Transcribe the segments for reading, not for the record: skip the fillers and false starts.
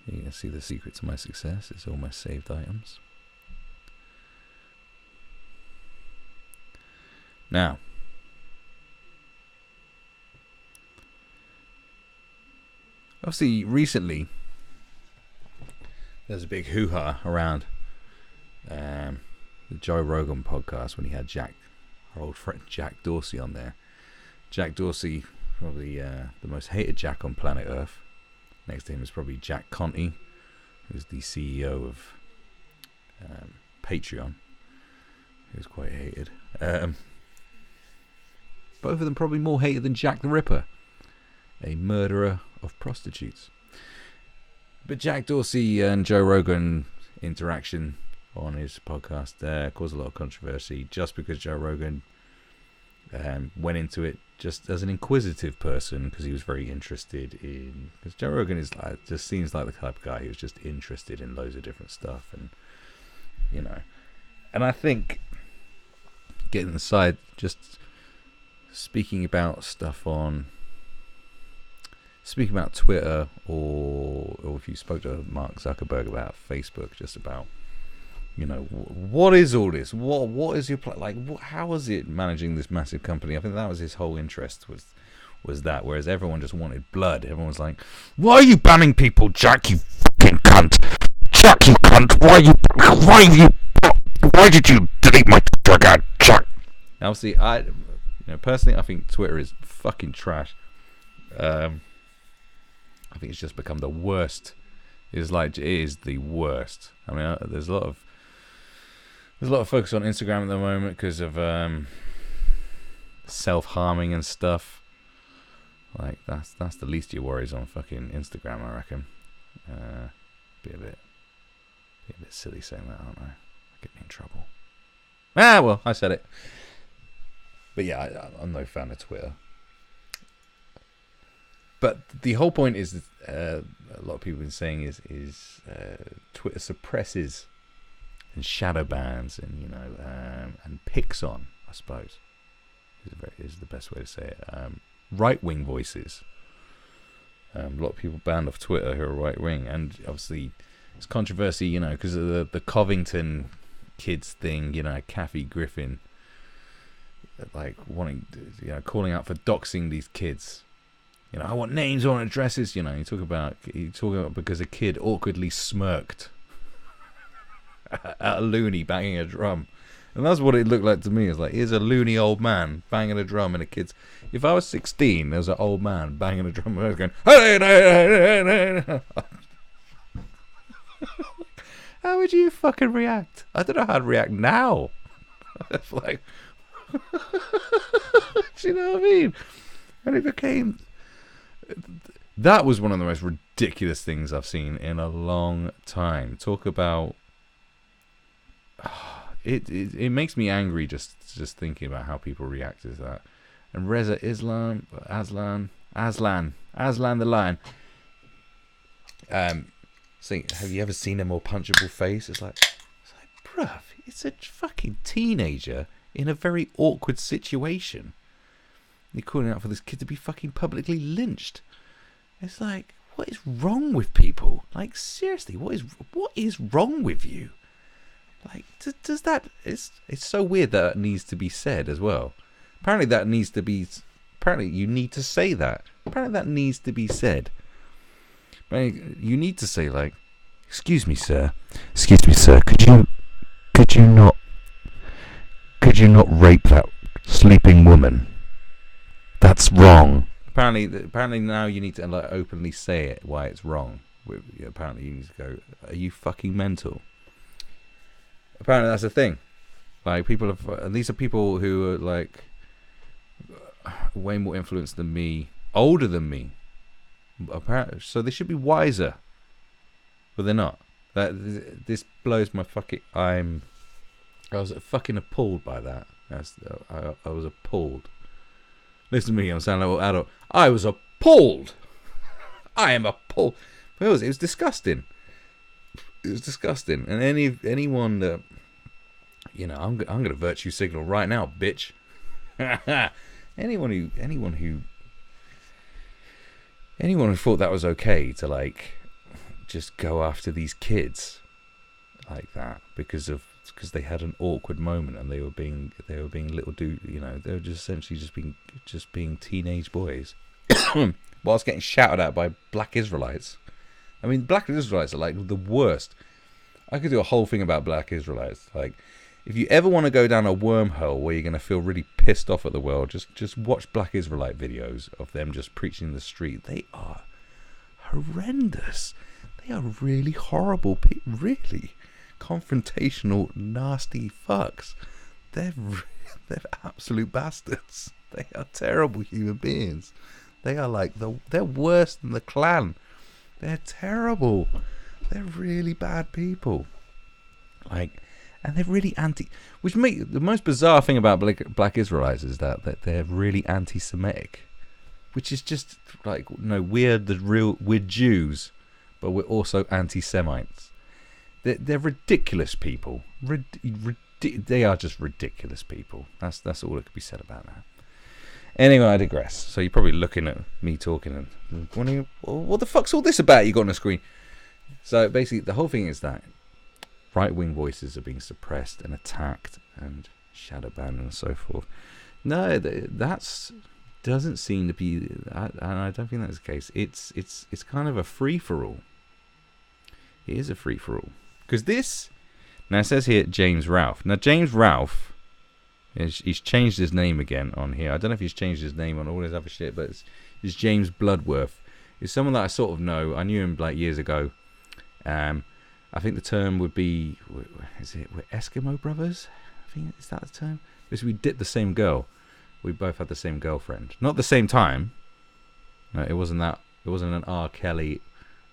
You can see the secret to my success. It's all my saved items. Now, obviously, recently, there's a big hoo-ha around the Joe Rogan podcast when he had our old friend Jack Dorsey on there. Jack Dorsey, probably the most hated Jack on planet Earth. Next to him is probably Jack Conte, who's the CEO of Patreon, who's quite hated. Both of them probably more hated than Jack the Ripper, a murderer of prostitutes. But Jack Dorsey and Joe Rogan interaction on his podcast caused a lot of controversy just because Joe Rogan went into it just as an inquisitive person because he was very interested in... Because Joe Rogan just seems like the type of guy who's just interested in loads of different stuff, and you know. And I think getting aside, just speaking about stuff on... Speaking about Twitter, or if you spoke to Mark Zuckerberg about Facebook, just about, you know, what is all this? What is your plan? Like, how is it managing this massive company? I think that was his whole interest, was that. Whereas everyone just wanted blood. Everyone was like, "Why are you banning people, Jack? You fucking cunt, Jack! You cunt! Why did you delete my Twitter account, Jack?" Now, obviously, personally, I think Twitter is fucking trash. I think it's just become the worst. It is the worst. I mean, there's a lot of focus on Instagram at the moment because of self-harming and stuff. Like that's the least of your worries on fucking Instagram, I reckon. Be a bit silly saying that, aren't I? Get me in trouble. Well, I said it. But yeah, I'm no fan of Twitter. But the whole point is, a lot of people have been saying is Twitter suppresses and shadow bans and and picks on, I suppose, is the best way to say it, right wing voices. A lot of people banned off Twitter who are right wing, and obviously it's controversy, because of the Covington kids thing. Kathy Griffin, like wanting, calling out for doxing these kids. I want names, I want addresses. You talk about because a kid awkwardly smirked at a loony banging a drum, and that's what it looked like to me. It's like, here's a loony old man banging a drum, and a kid's. If I was 16, there was an old man banging a drum, and I was going, hey. How would you fucking react? I don't know how to react now. It's like, do you know what I mean? And it became. That was one of the most ridiculous things I've seen in a long time. Talk about it makes me angry just thinking about how people react to that. And Reza Aslan the Lion. Saying, have you ever seen a more punchable face? It's like, bruv, it's a fucking teenager in a very awkward situation. You're calling out for this kid to be fucking publicly lynched. It's like, what is wrong with people? Like, seriously, what is wrong with you? Like, does that? It's so weird that needs to be said as well. Apparently you need to say that. Apparently that needs to be said. You need to say, like, excuse me, sir, could you not rape that sleeping woman? That's wrong. Apparently now you need to like openly say it why it's wrong. Apparently you need to go, are you fucking mental? Apparently that's a thing. Like, people have, and these are people who are like way more influenced than me, older than me. Apparently, so they should be wiser, but they're not. This blows my fucking. I was fucking appalled by that. I was appalled. Listen to me, I'm sounding like an adult. I was appalled. I am appalled. It was disgusting. It was disgusting. And anyone that, I'm going to virtue signal right now, bitch. anyone who thought that was okay to like just go after these kids like that because they had an awkward moment and they were being little they were just essentially just being teenage boys whilst getting shouted at by black Israelites. I mean, black Israelites are like the worst. I could do a whole thing about black Israelites. Like, if you ever want to go down a wormhole where you're going to feel really pissed off at the world, just watch black Israelite videos of them just preaching in the street. They are horrendous. They are really horrible, really confrontational, nasty fucks. They're absolute bastards. They are terrible human beings. They are like they're worse than the Klan. They're terrible. They're really bad people. Like, and they're really which make the most bizarre thing about black Israelites is that they're really anti-Semitic, which is just like, no, we're Jews, but we're also anti-Semites. They're ridiculous people. They are just ridiculous people. That's all that could be said about that. Anyway, I digress. So you're probably looking at me talking and wondering, what the fuck's all this about you got on the screen? So basically, the whole thing is that right-wing voices are being suppressed and attacked and shadow banned and so forth. No, that's doesn't seem to be, and I don't think that's the case. It's kind of a free-for-all. It is a free-for-all. Because this, now it says here James Ralph. Now James Ralph, he's changed his name again on here. I don't know if he's changed his name on all his other shit, but it's James Bloodworth. He's someone that I sort of know. I knew him like years ago. I think the term would be, we're Eskimo brothers? I think, is that the term? Because we dipped the same girl. We both had the same girlfriend. Not the same time. No, it wasn't an R. Kelly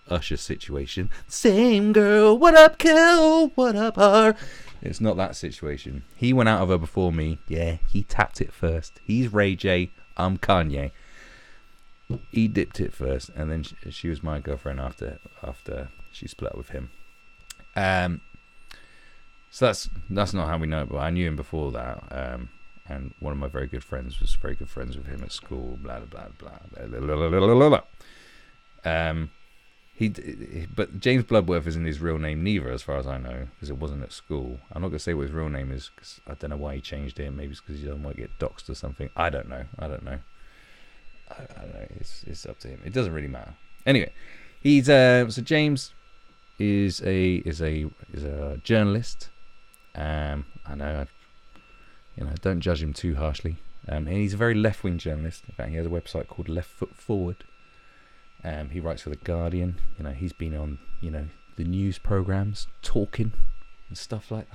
Usher situation. Same girl, what up, Kel? What up, R? It's not that situation. He went out of her before me. Yeah, he tapped it first. He's Ray J. I'm Kanye. He dipped it first, and then she was my girlfriend after she split up with him. So that's not how we know, but I knew him before that. And one of my very good friends was very good friends with him at school. Blah blah blah blah. But James Bloodworth isn't his real name neither, as far as I know, because it wasn't at school. I'm not gonna say what his real name is because I don't know why he changed it. Maybe it's because he doesn't want to get doxxed or something. I don't know. I don't know. It's up to him. It doesn't really matter. Anyway, he's so James is a journalist. I know, don't judge him too harshly. And he's a very left-wing journalist. In fact, he has a website called Left Foot Forward. He writes for The Guardian. He's been on, the news programs, talking and stuff like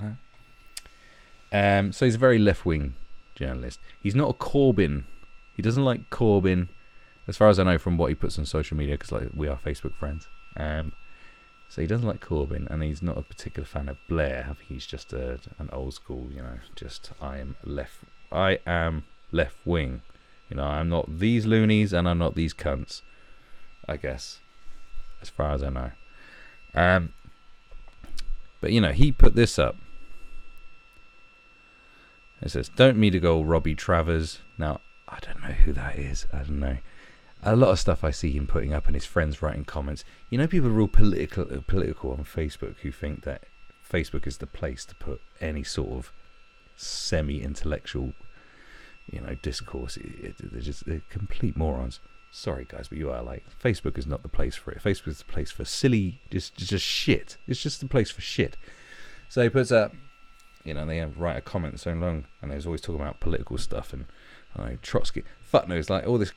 that. So he's a very left-wing journalist. He's not a Corbyn. He doesn't like Corbyn, as far as I know from what he puts on social media, because we are Facebook friends. So he doesn't like Corbyn, and he's not a particular fan of Blair. I think he's just an old school, just I am left wing. I'm not these loonies, and I'm not these cunts, I guess, as far as I know. But he put this up. It says, "Don't meet a girl, Robbie Travers." Now, I don't know who that is. I don't know. A lot of stuff I see him putting up and his friends writing comments. People are real political on Facebook who think that Facebook is the place to put any sort of semi-intellectual, discourse. They're complete morons. Sorry, guys, but you are Facebook is not the place for it. Facebook is the place for silly, just shit. It's just the place for shit. So he puts up, they write a comment so long, and there's always talking about political stuff and Trotsky. Fuck knows, all this.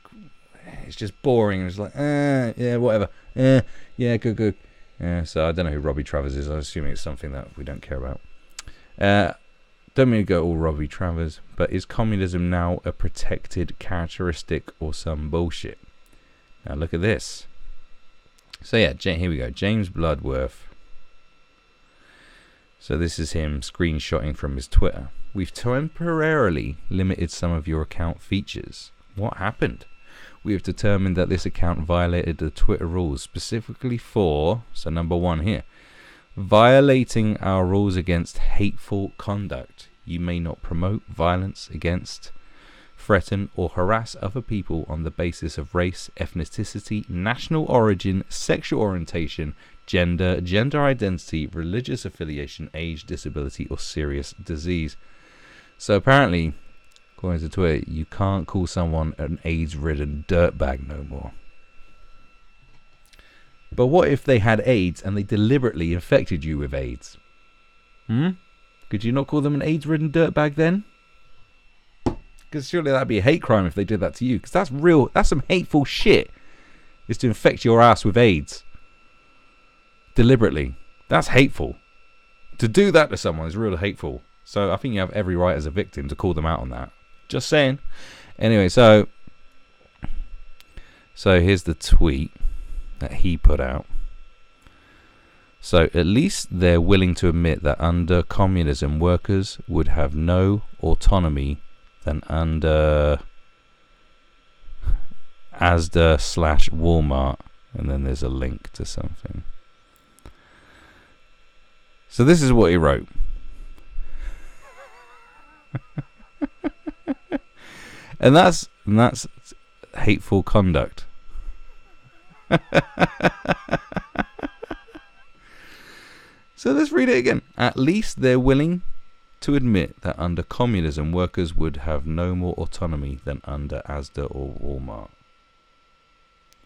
It's just boring. It's yeah, whatever. Yeah, good. Yeah, so I don't know who Robbie Travers is. I'm assuming it's something that we don't care about. Don't mean to go all Robbie Travers, but is communism now a protected characteristic or some bullshit? Now look at this. So yeah, here we go. James Bloodworth. So this is him screenshotting from his Twitter. "We've temporarily limited some of your account features. What happened? We have determined that this account violated the Twitter rules specifically for," so number one here, "violating our rules against hateful conduct. You may not promote violence against, threaten, or harass other people on the basis of race, ethnicity, national origin, sexual orientation, gender, gender identity, religious affiliation, age, disability, or serious disease. So apparently, according to Twitter, you can't call someone an AIDS-ridden dirtbag no more. But what if they had AIDS and they deliberately infected you with AIDS? Could you not call them an AIDS-ridden dirtbag then? Because surely that'd be a hate crime if they did that to you. Because that's some hateful shit. Is to infect your ass with AIDS. Deliberately. That's hateful. To do that to someone is real hateful. So I think you have every right as a victim to call them out on that. Just saying. Anyway, so here's the tweet that he put out. So at least they're willing to admit that under communism, workers would have no autonomy than under Asda/Walmart. And then there's a link to something. So this is what he wrote. and that's hateful conduct. So let's read it again. At least they're willing to admit that under communism, workers would have no more autonomy than under Asda or Walmart.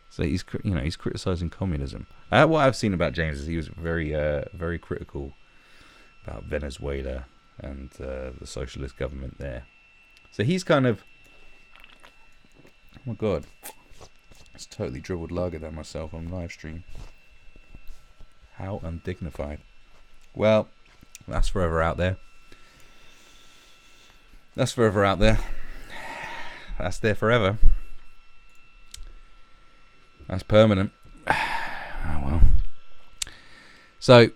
So he's criticizing communism. What I've seen about James is he was very critical about Venezuela and the socialist government there. So he's kind of, oh my god, it's totally dribbled lager down myself on live stream. How undignified. Well, that's forever out there. That's forever out there. That's there forever. That's permanent. Oh well. So,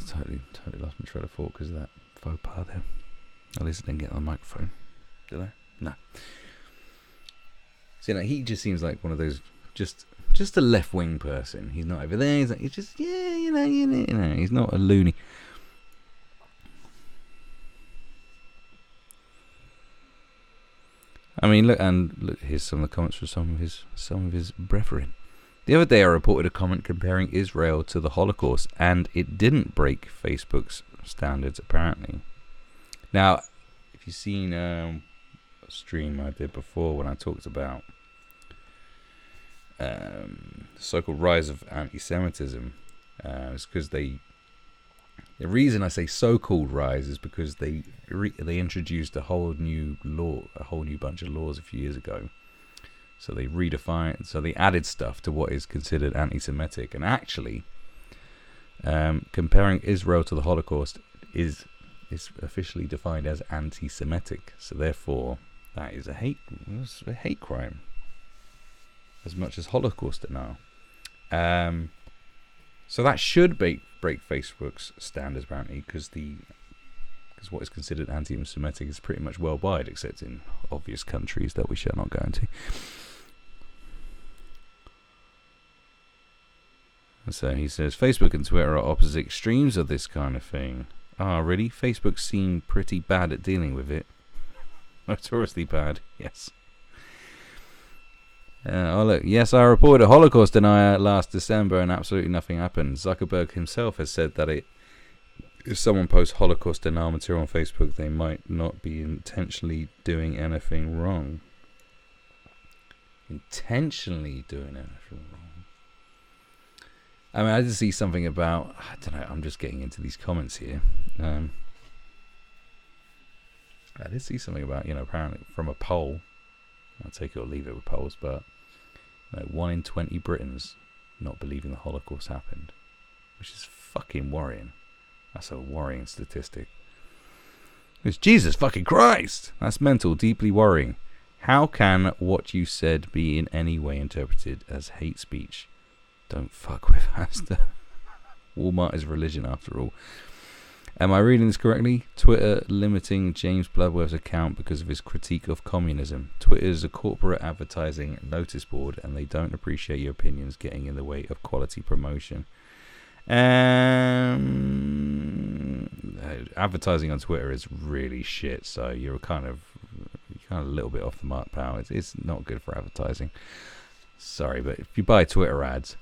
totally lost my train of thought because of that faux pas there. At least I didn't get on the microphone. Did I? No. So, he just seems like one of those just a left-wing person. He's not over there. He's just he's not a loony. I mean, look, here's some of the comments from some of his brethren. The other day I reported a comment comparing Israel to the Holocaust, and it didn't break Facebook's standards, apparently. Now, if you've seen a stream I did before when I talked about the so-called rise of anti-Semitism, it's because the reason I say so-called rise is because they introduced a whole new bunch of laws a few years ago. So they they added stuff to what is considered anti-Semitic, and actually, comparing Israel to the Holocaust is officially defined as anti-Semitic. So therefore, that is a hate crime, as much as Holocaust denial. So that should break Facebook's standards, apparently, because what is considered anti-Semitic is pretty much worldwide, except in obvious countries that we shall not go into. So he says, Facebook and Twitter are opposite extremes of this kind of thing. Ah, really? Facebook seemed pretty bad at dealing with it. Notoriously bad, yes. Look, yes, I reported a Holocaust denier last December and absolutely nothing happened. Zuckerberg himself has said that if someone posts Holocaust denial material on Facebook, they might not be intentionally doing anything wrong. Intentionally doing anything wrong. I mean, I did see something about, I don't know, I'm just getting into these comments here. I did see something about, apparently from a poll, I'll take it or leave it with polls, but 1 in 20 Britons not believing the Holocaust happened, which is fucking worrying. That's a worrying statistic. It's Jesus fucking Christ! That's mental, deeply worrying. How can what you said be in any way interpreted as hate speech? Don't fuck with Asda. Walmart is religion after all. Am I reading this correctly? Twitter limiting James Bloodworth's account because of his critique of communism. Twitter is a corporate advertising notice board, and they don't appreciate your opinions getting in the way of quality promotion. Advertising on Twitter is really shit, so you're kind of a little bit off the mark, pal. It's not good for advertising. Sorry, but if you buy Twitter ads,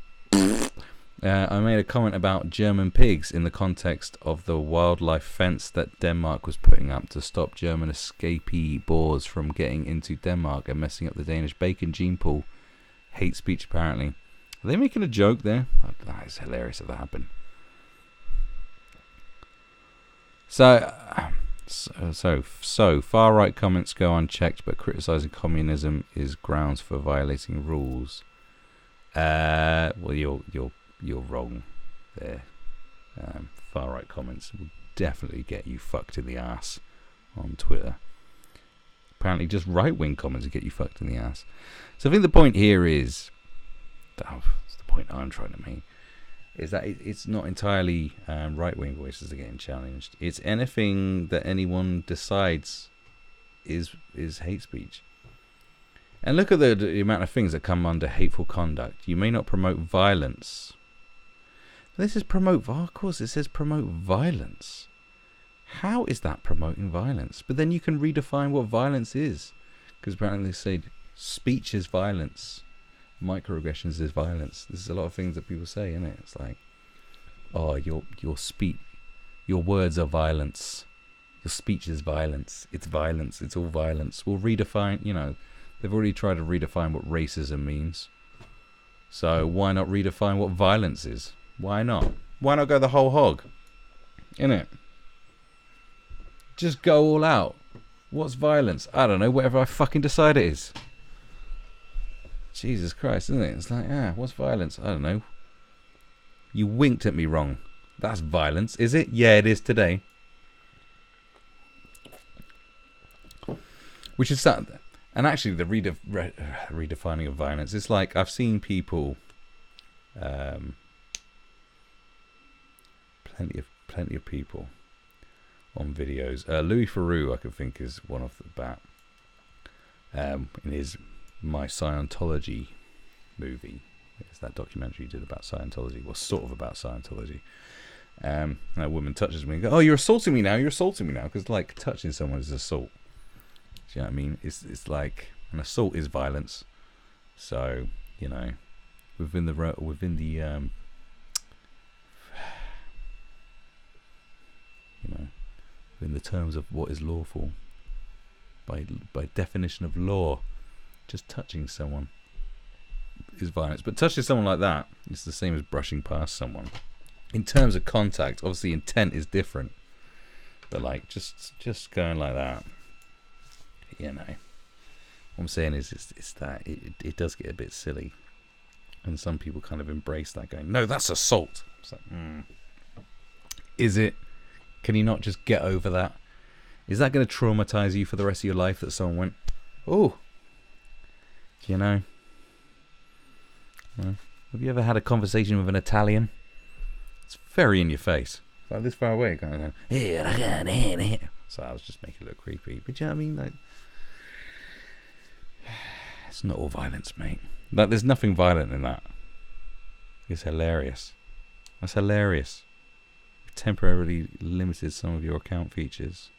I made a comment about German pigs in the context of the wildlife fence that Denmark was putting up to stop German escapee boars from getting into Denmark and messing up the Danish bacon gene pool. Hate speech, apparently. Are they making a joke there? That is hilarious if that happened. So far right comments go unchecked, but criticizing communism is grounds for violating rules. Well, you're wrong there. Far right comments will definitely get you fucked in the ass on Twitter. Apparently, just right wing comments will get you fucked in the ass. So I think the point here is, that's the point I'm trying to make, is that it's not entirely right-wing voices that are getting challenged. It's anything that anyone decides is hate speech. And look at the amount of things that come under hateful conduct. You may not promote violence. This is promote. Oh, of course, it says promote violence. How is that promoting violence? But then you can redefine what violence is, because apparently they say speech is violence. Microaggressions is violence. This is a lot of things that people say, isn't it? It's like, oh, your speech, your words are violence. Your speech is violence. It's violence. It's all violence. We'll redefine, they've already tried to redefine what racism means. So why not redefine what violence is? Why not? Why not go the whole hog? Innit? Just go all out. What's violence? I don't know, whatever I fucking decide it is. Jesus Christ, isn't it? It's like, what's violence? I don't know. You winked at me wrong. That's violence, is it? Yeah, it is today. Which is that. And actually, the redefining of violence, it's like I've seen people, plenty of people on videos. Louis Theroux, I could think, is one off the bat. In his My Scientology movie, it's that documentary he did about Scientology, well, sort of about Scientology. That woman touches me and goes, "Oh, you're assaulting me now. You're assaulting me now," because like touching someone is assault. Do you know what I mean? It's like an assault is violence. So within the terms of what is lawful, by definition of law, just touching someone is violence. But touching someone like that is the same as brushing past someone. In terms of contact, obviously intent is different. But like just going like that, what I'm saying is it's that it does get a bit silly, and some people kind of embrace that, going, "No, that's assault." It's like, is it? Can you not just get over that? Is that going to traumatize you for the rest of your life that someone went, "Oh, well, have you ever had a conversation with an Italian? It's very in your face, like this far away, kind of going, so I was just making it look creepy. But you know what I mean? Like, it's not all violence, mate. Like, there's nothing violent in that. It's hilarious. That's hilarious. You've temporarily limited some of your account features.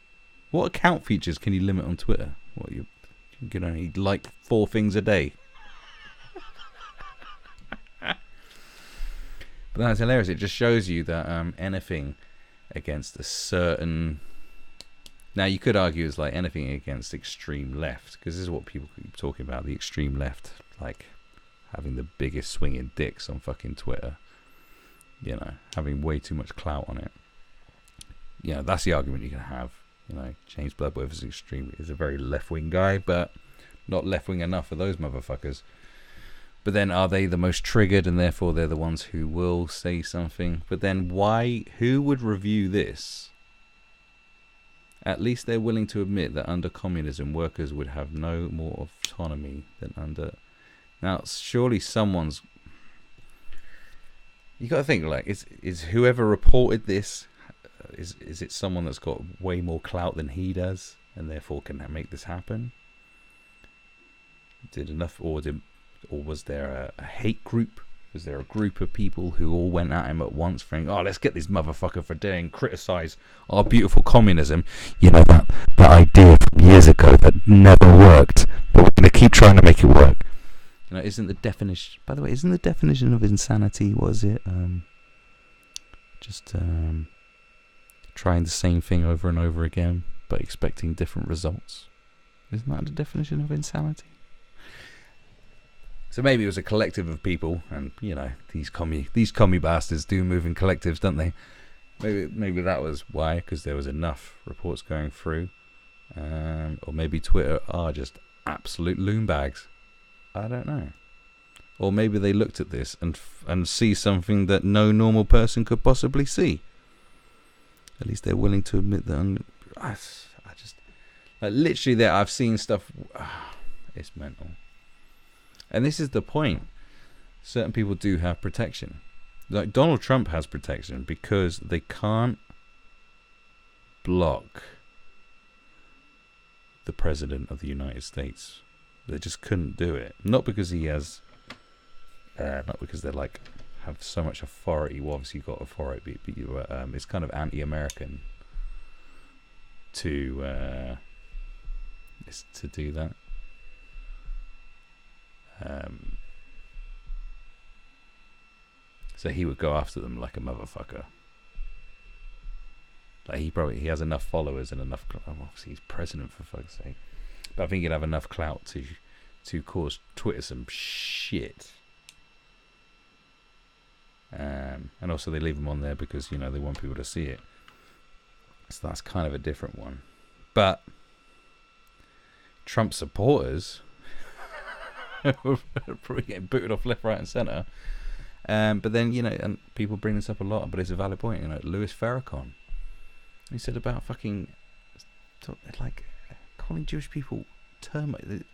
What account features can you limit on Twitter? What, you can only like 4 things a day? But that's hilarious. It just shows you that anything against a certain... Now, you could argue it's like anything against extreme left, because this is what people keep talking about, the extreme left, like having the biggest swinging dicks on fucking Twitter, having way too much clout on it. That's the argument you can have. James Bloodworth is a very left-wing guy, but not left-wing enough for those motherfuckers. But then, are they the most triggered, and therefore they're the ones who will say something? But then who would review this? At least they're willing to admit that under communism, workers would have no more autonomy than under... Now, surely someone's... You got to think, like, is whoever reported this, is it someone that's got way more clout than he does, and therefore can make this happen? Or was there a hate group? Was there a group of people who all went at him at once, thinking, "Oh, let's get this motherfucker for daring criticize our beautiful communism"? That idea from years ago that never worked, but we're going to keep trying to make it work. isn't the definition? By the way, isn't the definition of insanity? What is it? Just trying the same thing over and over again, but expecting different results. Isn't that the definition of insanity? So maybe it was a collective of people, and these commie bastards do move in collectives, don't they? Maybe that was why, because there was enough reports going through, or maybe Twitter are just absolute loon bags. I don't know. Or maybe they looked at this and see something that no normal person could possibly see. At least they're willing to admit that. I just literally there. I've seen stuff. It's mental. And this is the point. Certain people do have protection. Like Donald Trump has protection because they can't block the President of the United States. They just couldn't do it. Not because he has, not because they're like have so much authority. Well, obviously you've got authority, but it's kind of anti-American to do that. So he would go after them like a motherfucker. Like he has enough followers and enough. Obviously, he's president for fuck's sake. But I think he'd have enough clout to cause Twitter some shit. And also they leave him on there because they want people to see it. So that's kind of a different one. But Trump supporters probably getting booted off left, right, and centre. But then and people bring this up a lot, but it's a valid point. Louis Farrakhan, he said about fucking like calling Jewish people termites,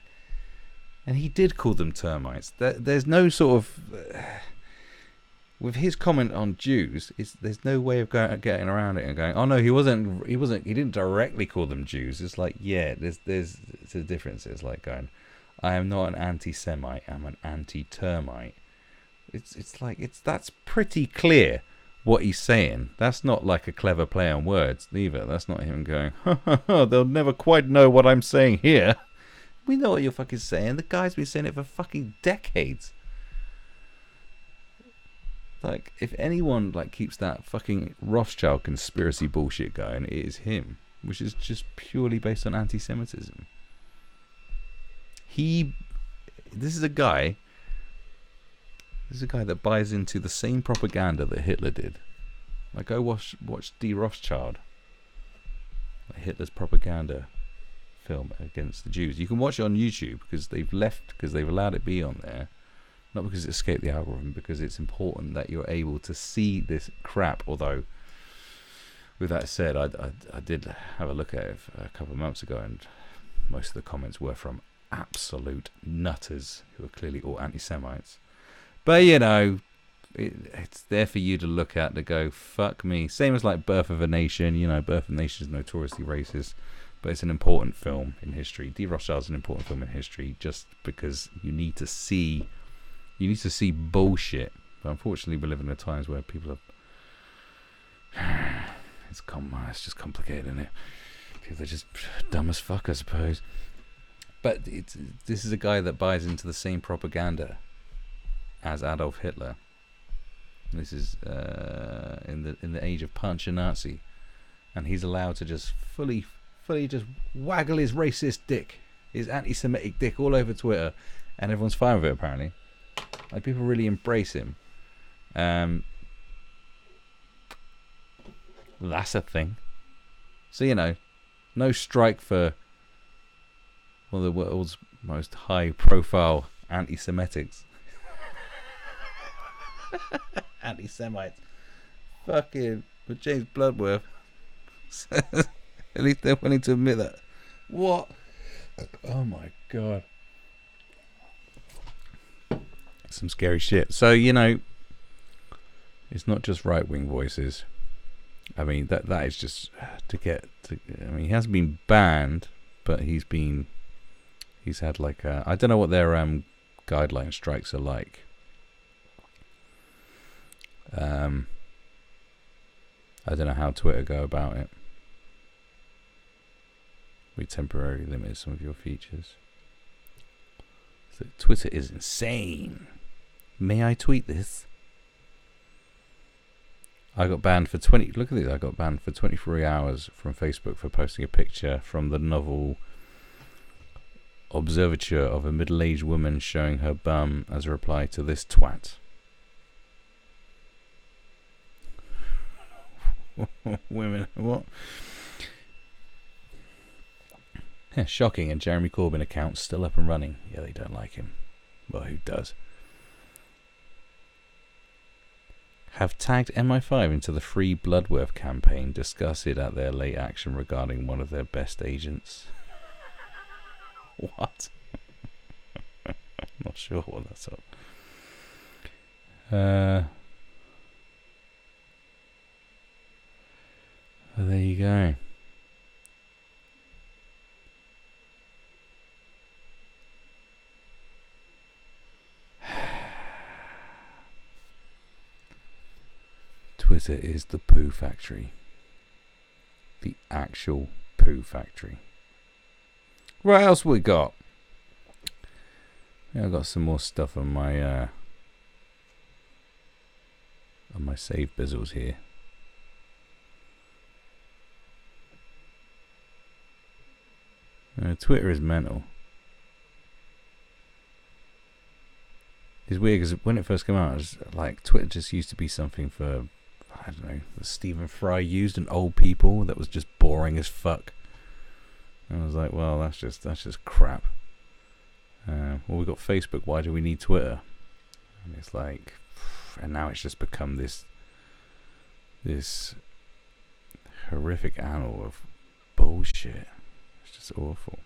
and he did call them termites. There's no sort of with his comment on Jews, there's no way of getting around it and going, oh no, he didn't directly call them Jews. It's like, yeah, there's a difference. It's like going, I am not an anti-Semite, I'm an anti-termite. That's pretty clear what he's saying. That's not like a clever play on words either. That's not him going, they'll never quite know what I'm saying here. We know what you're fucking saying. The guy's been saying it for fucking decades. Like, if anyone keeps that fucking Rothschild conspiracy bullshit going, it is him, which is just purely based on anti-Semitism. This is a guy that buys into the same propaganda that Hitler did. Like, go watch D. Rothschild, Hitler's propaganda film against the Jews. You can watch it on YouTube because they've allowed it be on there. Not because it escaped the algorithm, because it's important that you're able to see this crap. Although, with that said, I did have a look at it a couple of months ago, and most of the comments were from absolute nutters who are clearly all anti-Semites. But it's there for you to look at to go, fuck me. Same as like Birth of a Nation. Birth of a Nation is notoriously racist, but it's an important film in history. D. Rothschild's an important film in history, just because you need to see bullshit. But unfortunately, we live in times where people are. It's just complicated, isn't it? People are just dumb as fuck, I suppose. But this is a guy that buys into the same propaganda as Adolf Hitler. This is in the age of punch and Nazi, and he's allowed to just fully just waggle his racist dick, his anti-Semitic dick all over Twitter, and everyone's fine with it apparently. Like, people really embrace him. That's a thing. So no strike for one of the world's most high-profile anti-Semitics. Anti-Semites. Fucking, but James Bloodworth. At least they're willing to admit that. What? Oh my god. Some scary shit. So, it's not just right-wing voices. I mean, that is just he hasn't been banned, but he's had I don't know what their guideline strikes are like. I don't know how Twitter go about it. We temporarily limited some of your features. So Twitter is insane. May I tweet this? I got banned for 20. Look at this. I got banned for 23 hours from Facebook for posting a picture from the novel Observature of a middle-aged woman showing her bum as a reply to this twat. Women, what? Yeah, shocking. And Jeremy Corbyn account's still up and running. Yeah, they don't like him. Well, who does? Have tagged MI5 into the Free Bloodworth campaign. Discuss it at their late action regarding one of their best agents. What? Not sure what that's up. There you go. Twitter is the poo factory. The actual poo factory. What else we got? Yeah, I've got some more stuff on my save bizzles here. Twitter is mental. It's weird because when it first came out, it was like Twitter just used to be something for, I don't know, Stephen Fry used and old people that was just boring as fuck. And I was like, well, that's just crap. Well, we got Facebook. Why do we need Twitter? And it's like, and now it's just become this horrific annal of bullshit. It's just awful.